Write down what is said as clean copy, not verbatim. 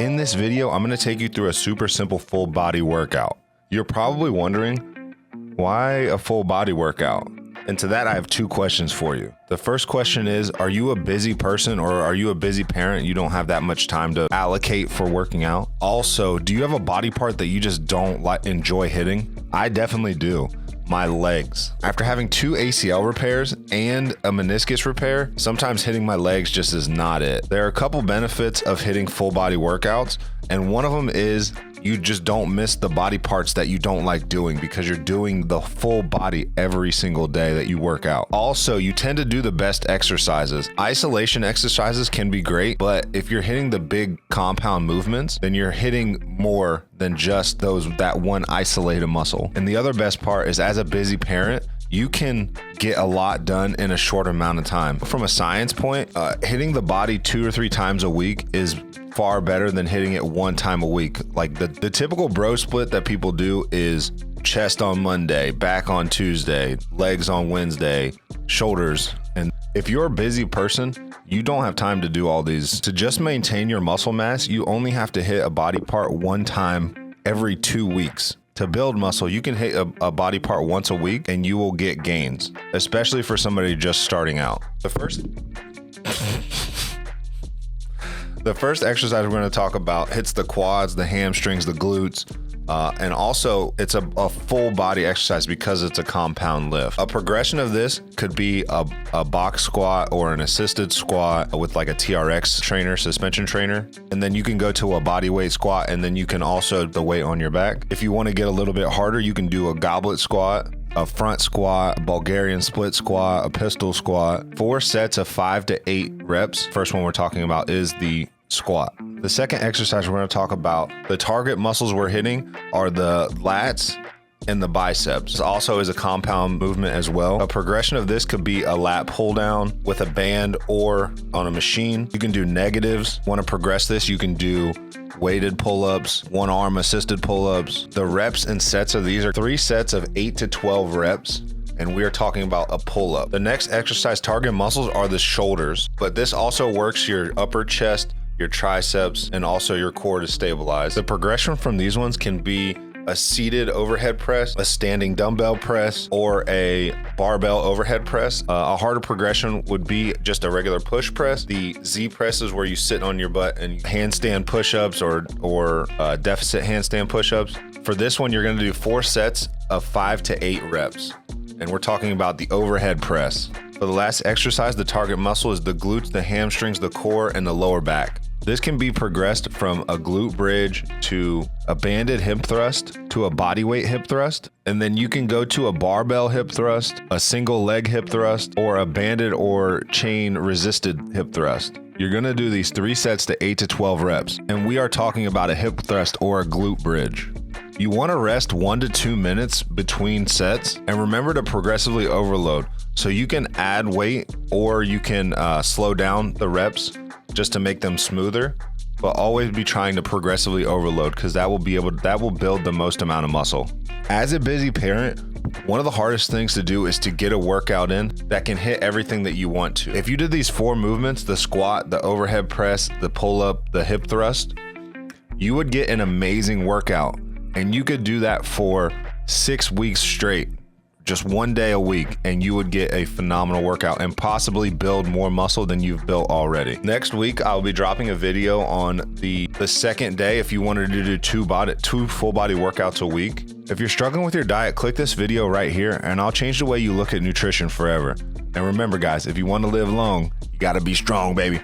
In this video, I'm going to take you through a super simple full body workout. You're probably wondering, why a full body workout? And to that, I have two questions for you. The first question is, are you a busy person or are you a busy parent? You don't have that much time to allocate for working out. Also, do you have a body part that you just don't enjoy hitting? I definitely do. My legs. After having 2 ACL repairs and a meniscus repair, sometimes hitting my legs just is not it. There are a couple benefits of hitting full body workouts, and one of them is you just don't miss the body parts that you don't like doing because you're doing the full body every single day that you work out. Also, you tend to do the best exercises. Isolation exercises can be great, but if you're hitting the big compound movements, then you're hitting more than just that one isolated muscle. And the other best part is, as a busy parent, you can get a lot done in a short amount of time. From a science point, hitting the body 2 or 3 times a week is far better than hitting it 1 time a week. Like the typical bro split that people do is chest on Monday, back on Tuesday, legs on Wednesday, shoulders. And if you're a busy person, you don't have time to do all these. To just maintain your muscle mass, you only have to hit a body part 1 time every 2 weeks. To build muscle, you can hit a body part once a week and you will get gains, especially for somebody just starting out. The first exercise we're going to talk about hits the quads, the hamstrings, the glutes, and also it's a full body exercise because it's a compound lift. A progression of this could be a box squat or an assisted squat with like a TRX trainer, suspension trainer. And then you can go to a body weight squat, and then you can also the weight on your back. If you want to get a little bit harder, you can do a goblet squat, a front squat, a Bulgarian split squat, a pistol squat. 4 sets of 5 to 8 reps. First one we're talking about is the squat. The second exercise we're going to talk about, the target muscles we're hitting are the lats and the biceps. This also is a compound movement as well. A progression of this could be a lat pull down with a band or on a machine. You can do negatives. Want to progress this, you can do weighted pull-ups, 1 arm assisted pull-ups. The reps and sets of these are 3 sets of 8 to 12 reps. And we are talking about a pull-up. The next exercise target muscles are the shoulders, but this also works your upper chest, your triceps, and also your core to stabilize. The progression from these ones can be a seated overhead press, a standing dumbbell press, or a barbell overhead press. A harder progression would be just a regular push press. The Z press is where you sit on your butt and handstand push-ups or deficit handstand push-ups. For this one, you're going to do 4 sets of 5 to 8 reps. And we're talking about the overhead press. For the last exercise, the target muscle is the glutes, the hamstrings, the core, and the lower back. This can be progressed from a glute bridge to a banded hip thrust to a bodyweight hip thrust. And then you can go to a barbell hip thrust, a single leg hip thrust, or a banded or chain resisted hip thrust. You're going to do these 3 sets to 8 to 12 reps. And we are talking about a hip thrust or a glute bridge. You want to rest 1 to 2 minutes between sets, and remember to progressively overload. So you can add weight or you can slow down the reps just to make them smoother, but always be trying to progressively overload because that will build the most amount of muscle. As a busy parent, one of the hardest things to do is to get a workout in that can hit everything that you want to. If you did these 4 movements, the squat, the overhead press, the pull-up, the hip thrust, you would get an amazing workout. And you could do that for 6 weeks straight, just 1 day a week, and you would get a phenomenal workout and possibly build more muscle than you've built already. Next week, I'll be dropping a video on the second day if you wanted to do 2 full body workouts a week. If you're struggling with your diet, click this video right here and I'll change the way you look at nutrition forever. And remember guys, if you want to live long, you gotta be strong, baby.